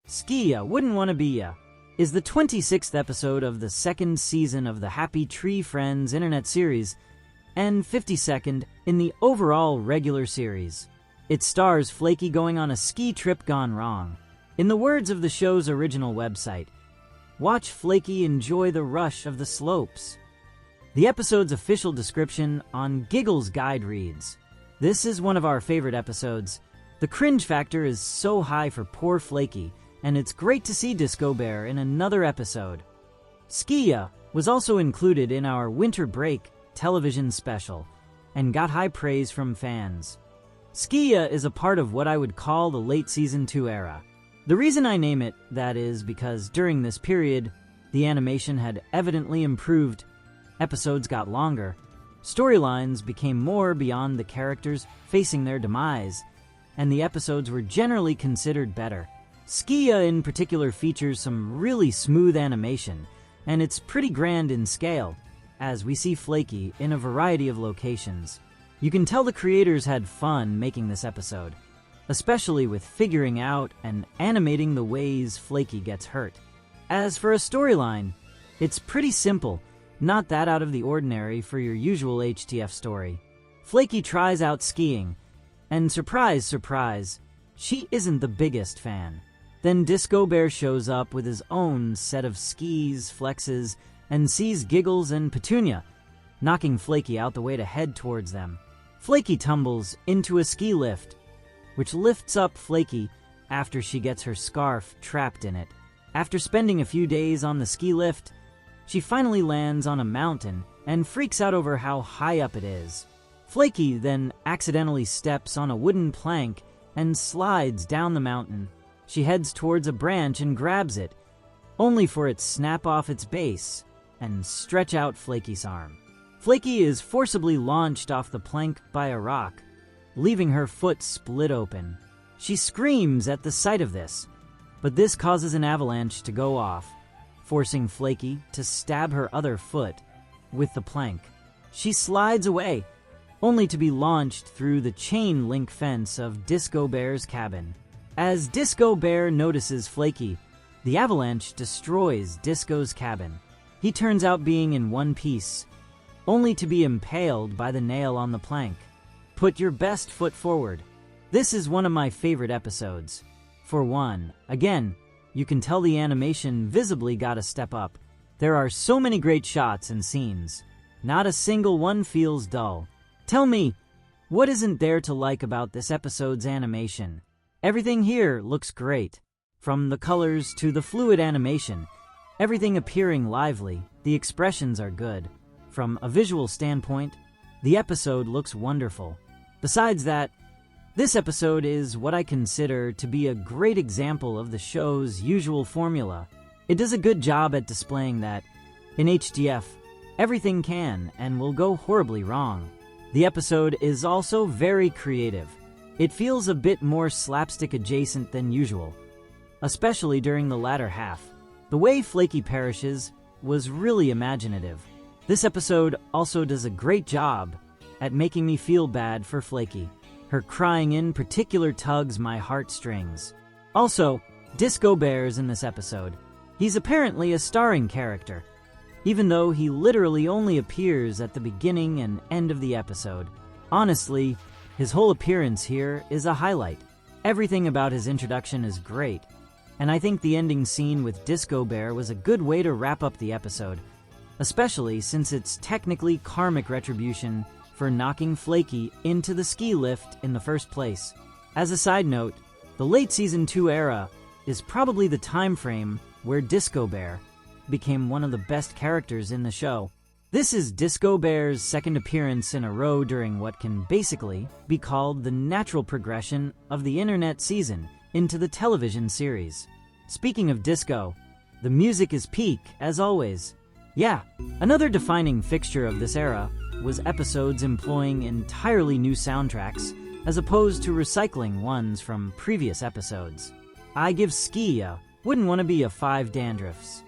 Skia, Wouldn't Wanna Be Ya, is the 26th episode of the second season of the Happy Tree Friends internet series and 52nd in the overall regular series. It stars Flaky going on a ski trip gone wrong. In the words of the show's original website, watch Flaky enjoy the rush of the slopes. The episode's official description on Giggle's Guide reads, "This is one of our favorite episodes. The cringe factor is so high for poor Flaky, and it's great to see Disco Bear in another episode." Skia was also included in our winter break television special and got high praise from fans. Skia is a part of what I would call the late Season 2 era. The reason I name it that is because during this period, the animation had evidently improved, episodes got longer, storylines became more beyond the characters facing their demise, and the episodes were generally considered better. Skia in particular features some really smooth animation, and it's pretty grand in scale, as we see Flaky in a variety of locations. You can tell the creators had fun making this episode, especially with figuring out and animating the ways Flaky gets hurt. As for a storyline, it's pretty simple, not that out of the ordinary for your usual HTF story. Flaky tries out skiing, and surprise, surprise, she isn't the biggest fan. Then Disco Bear shows up with his own set of skis, flexes, and sees Giggles and Petunia, knocking Flaky out the way to head towards them. Flaky tumbles into a ski lift, which lifts up Flaky after she gets her scarf trapped in it. After spending a few days on the ski lift, she finally lands on a mountain and freaks out over how high up it is. Flaky then accidentally steps on a wooden plank and slides down the mountain. She heads towards a branch and grabs it, only for it to snap off its base and stretch out Flaky's arm. Flaky is forcibly launched off the plank by a rock, leaving her foot split open. She screams at the sight of this, but this causes an avalanche to go off, forcing Flaky to stab her other foot with the plank. She slides away, only to be launched through the chain link fence of Disco Bear's cabin. As Disco Bear notices Flaky, the avalanche destroys Disco's cabin. He turns out being in one piece, only to be impaled by the nail on the plank. Put your best foot forward. This is one of my favorite episodes. For one, again, you can tell the animation visibly got a step up. There are so many great shots and scenes. Not a single one feels dull. Tell me, what isn't there to like about this episode's animation? Everything here looks great. From the colors to the fluid animation, everything appearing lively, the expressions are good. From a visual standpoint, the episode looks wonderful. Besides that, this episode is what I consider to be a great example of the show's usual formula. It does a good job at displaying that, in HDF, everything can and will go horribly wrong. The episode is also very creative. It feels a bit more slapstick adjacent than usual, especially during the latter half. The way Flaky perishes was really imaginative. This episode also does a great job at making me feel bad for Flaky. Her crying in particular tugs my heartstrings. Also, Disco Bear's in this episode. He's apparently a starring character, even though he literally only appears at the beginning and end of the episode. Honestly, his whole appearance here is a highlight. Everything about his introduction is great, and I think the ending scene with Disco Bear was a good way to wrap up the episode, especially since it's technically karmic retribution for knocking Flaky into the ski lift in the first place. As a side note, the late Season 2 era is probably the time frame where Disco Bear became one of the best characters in the show. This is Disco Bear's second appearance in a row during what can basically be called the natural progression of the internet season into the television series. Speaking of disco, the music is peak, as always. Yeah, another defining fixture of this era was episodes employing entirely new soundtracks as opposed to recycling ones from previous episodes. I give Skia Wouldn't Wanna Be Ya 5 dandruffs.